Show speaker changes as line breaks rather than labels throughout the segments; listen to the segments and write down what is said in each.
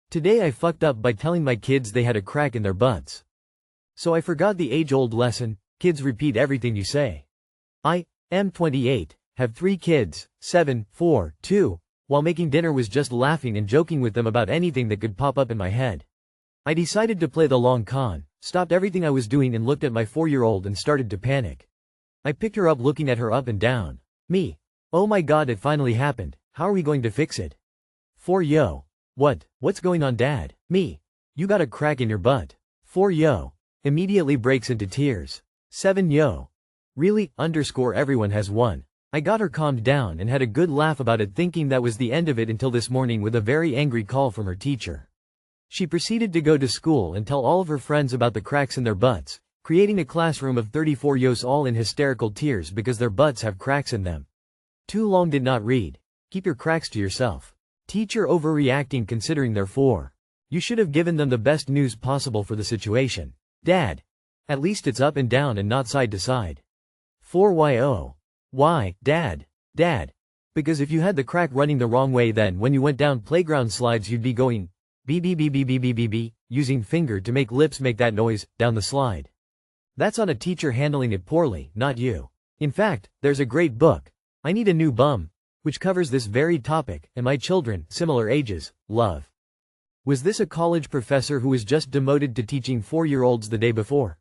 Today I fucked up by telling my kids they had a crack in their butts. So I forgot the age-old lesson, kids repeat everything you say. I am 28, have 3 kids, 7, 4, 2, while making dinner was just laughing and joking with them about anything that could pop up in my head. I decided to play the long con, stopped everything I was doing and looked at my 4-year-old and started to panic. I picked her up looking at her up and down. Me. Oh my god, it finally happened, how are we going to fix it? 4 yo. What's going on, dad? Me. You got a crack in your butt. 4 yo. Immediately breaks into tears. 7 yo. Really? Everyone has one. I got her calmed down and had a good laugh about it, thinking that was the end of it, until this morning with a very angry call from her teacher. She proceeded to go to school and tell all of her friends about the cracks in their butts, creating a classroom of 34 yos all in hysterical tears because their butts have cracks in them. Too long did not read. Keep your cracks to yourself. Teacher overreacting considering they're 4. You should have given them the best news possible for the situation. Dad. At least it's up and down and not side to side. 4yo. Why, Dad? Dad. Because if you had the crack running the wrong way, then when you went down playground slides you'd be going b, using finger to make lips make that noise, down the slide. That's on a teacher handling it poorly, not you. In fact, there's a great book, I Need a New Bum, which covers this very topic, and my children, similar ages, love. Was this a college professor who was just demoted to teaching 4-year-olds the day before?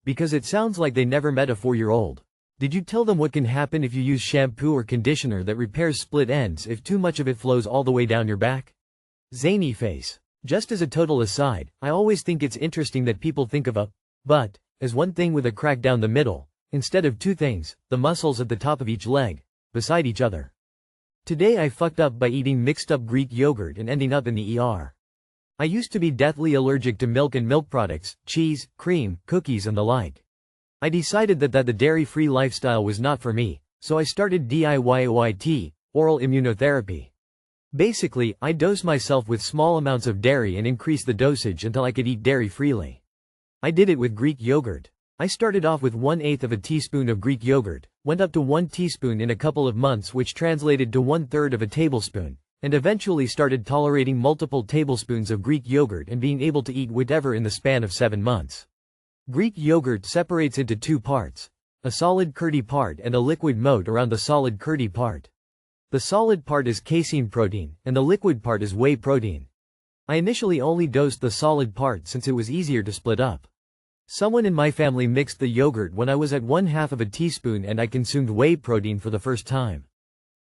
Because it sounds like they never met a 4-year-old. Did you tell them what can happen if you use shampoo or conditioner that repairs split ends if too much of it flows all the way down your back? Zany face. Just as a total aside, I always think it's interesting that people think of a butt as one thing with a crack down the middle, instead of 2 things, the muscles at the top of each leg, beside each other. Today I fucked up by eating mixed up Greek yogurt and ending up in the ER. I used to be deathly allergic to milk and milk products, cheese, cream, cookies and the like. I decided that the dairy-free lifestyle was not for me, so I started DIY oral immunotherapy. Basically, I dose myself with small amounts of dairy and increase the dosage until I could eat dairy freely. I did it with Greek yogurt. I started off with 1/8 of a teaspoon of Greek yogurt, went up to 1 teaspoon in a couple of months, which translated to 1/3 of a tablespoon, and eventually started tolerating multiple tablespoons of Greek yogurt and being able to eat whatever in the span of 7 months. Greek yogurt separates into 2 parts, a solid curdy part and a liquid moat around the solid curdy part. The solid part is casein protein, and the liquid part is whey protein. I initially only dosed the solid part since it was easier to split up. Someone in my family mixed the yogurt when I was at 1/2 of a teaspoon and I consumed whey protein for the first time.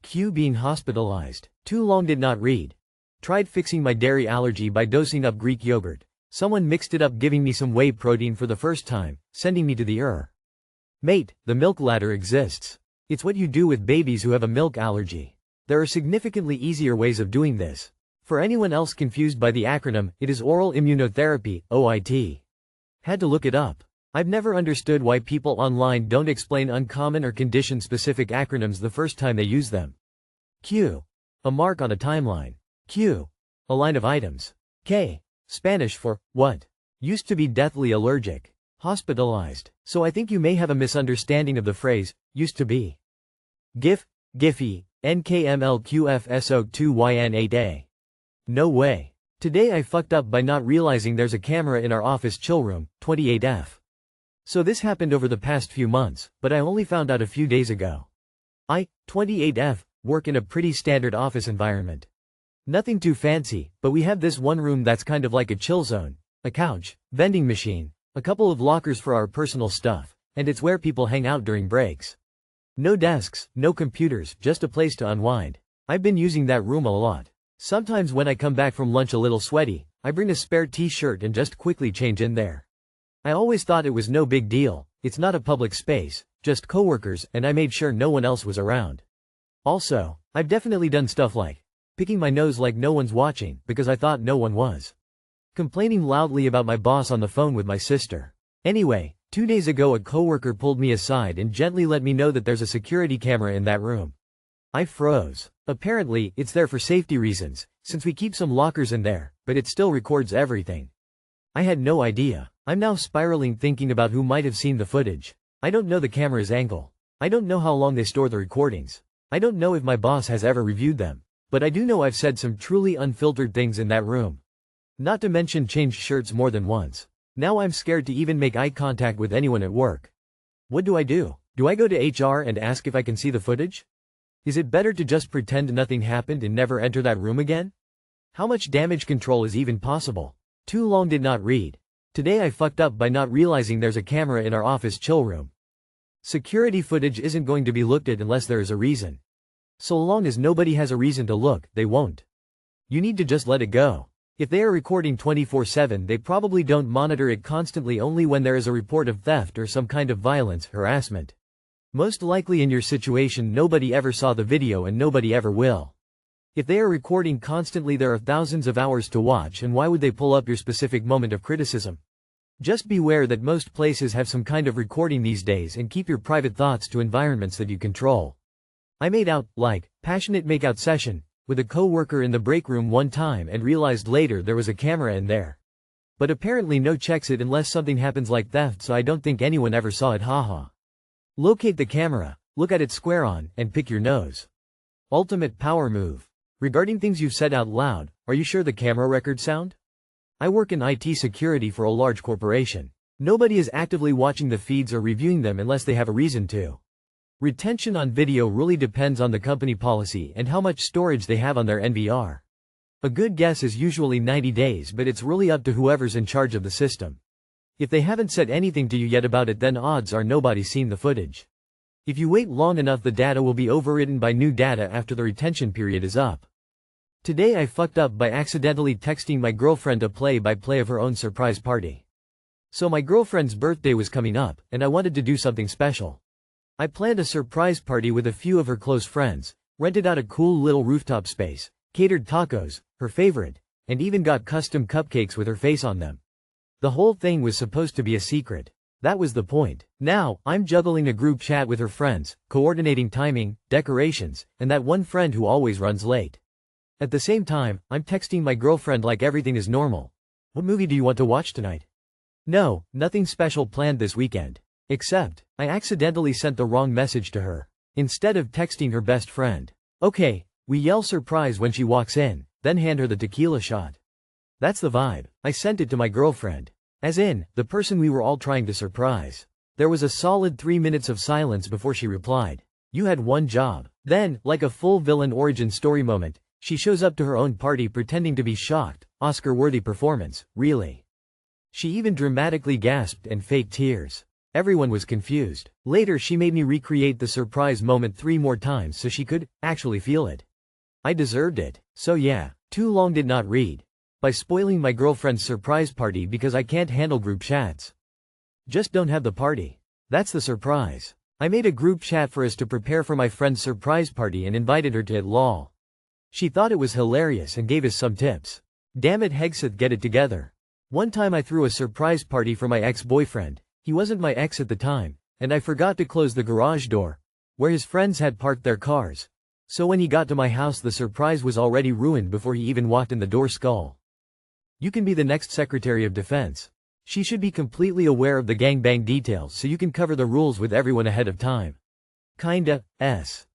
Q being hospitalized. Too long did not read. Tried fixing my dairy allergy by dosing up Greek yogurt. Someone mixed it up giving me some whey protein for the first time, sending me to the ER. Mate, the milk ladder exists. It's what you do with babies who have a milk allergy. There are significantly easier ways of doing this. For anyone else confused by the acronym, it is oral immunotherapy, OIT. Had to look it up. I've never understood why people online don't explain uncommon or condition-specific acronyms the first time they use them. Q. A mark on a timeline. Q. A line of items. K. Spanish for, what? Used to be deathly allergic. Hospitalized. So I think you may have a misunderstanding of the phrase, used to be. GIF, Giphy, NKMLQFSO2YN8A. No way. Today I fucked up by not realizing there's a camera in our office chill room, 28F. So this happened over the past few months, but I only found out a few days ago. I, 28F, work in a pretty standard office environment. Nothing too fancy, but we have this one room that's kind of like a chill zone, a couch, vending machine, a couple of lockers for our personal stuff, and it's where people hang out during breaks. No desks, no computers, just a place to unwind. I've been using that room a lot. Sometimes when I come back from lunch a little sweaty, I bring a spare t-shirt and just quickly change in there. I always thought it was no big deal, it's not a public space, just coworkers, and I made sure no one else was around. Also, I've definitely done stuff like picking my nose like no one's watching because I thought no one was. Complaining loudly about my boss on the phone with my sister. Anyway, 2 days ago a coworker pulled me aside and gently let me know that there's a security camera in that room. I froze. Apparently, it's there for safety reasons, since we keep some lockers in there, but it still records everything. I had no idea. I'm now spiraling thinking about who might have seen the footage. I don't know the camera's angle. I don't know how long they store the recordings. I don't know if my boss has ever reviewed them. But I do know I've said some truly unfiltered things in that room. Not to mention changed shirts more than once. Now I'm scared to even make eye contact with anyone at work. What do? Do I go to HR and ask if I can see the footage? Is it better to just pretend nothing happened and never enter that room again? How much damage control is even possible? Too long did not read. Today I fucked up by not realizing there's a camera in our office chill room. Security footage isn't going to be looked at unless there is a reason. So long as nobody has a reason to look, they won't. You need to just let it go. If they are recording 24/7, they probably don't monitor it constantly only when there is a report of theft or some kind of violence, harassment. Most likely in your situation nobody ever saw the video and nobody ever will. If they are recording constantly there are thousands of hours to watch, and why would they pull up your specific moment of criticism? Just beware that most places have some kind of recording these days, and keep your private thoughts to environments that you control. I made out, passionate makeout session, with a co-worker in the break room one time and realized later there was a camera in there. But apparently no checks it unless something happens like theft, so I don't think anyone ever saw it, haha. Locate the camera, look at it square on, and pick your nose. Ultimate power move. Regarding things you've said out loud, are you sure the camera records sound? I work in IT security for a large corporation. Nobody is actively watching the feeds or reviewing them unless they have a reason to. Retention on video really depends on the company policy and how much storage they have on their NVR. A good guess is usually 90 days, but it's really up to whoever's in charge of the system. If they haven't said anything to you yet about it, then odds are nobody's seen the footage. If you wait long enough, the data will be overridden by new data after the retention period is up. Today I fucked up by accidentally texting my girlfriend a play-by-play of her own surprise party. So my girlfriend's birthday was coming up, and I wanted to do something special. I planned a surprise party with a few of her close friends, rented out a cool little rooftop space, catered tacos, her favorite, and even got custom cupcakes with her face on them. The whole thing was supposed to be a secret. That was the point. Now, I'm juggling a group chat with her friends, coordinating timing, decorations, and that one friend who always runs late. At the same time, I'm texting my girlfriend like everything is normal. What movie do you want to watch tonight? No, nothing special planned this weekend. Except, I accidentally sent the wrong message to her. Instead of texting her best friend. Okay, we yell surprise when she walks in, then hand her the tequila shot. That's the vibe. I sent it to my girlfriend. As in, the person we were all trying to surprise. There was a solid 3 minutes of silence before she replied. You had one job. Then, like a full villain origin story moment, she shows up to her own party pretending to be shocked. Oscar-worthy performance, really. She even dramatically gasped and faked tears. Everyone was confused. Later she made me recreate the surprise moment 3 more times so she could actually feel it. I deserved it. So yeah, too long did not read. By spoiling my girlfriend's surprise party because I can't handle group chats. Just don't have the party. That's the surprise. I made a group chat for us to prepare for my friend's surprise party and invited her to it, lol. She thought it was hilarious and gave us some tips. Damn it, Hegseth, get it together. One time I threw a surprise party for my ex-boyfriend. He wasn't my ex at the time, and I forgot to close the garage door, where his friends had parked their cars. So when he got to my house the surprise was already ruined before he even walked in the door. Skull. You can be the next Secretary of Defense. She should be completely aware of the gangbang details so you can cover the rules with everyone ahead of time. Kinda, s.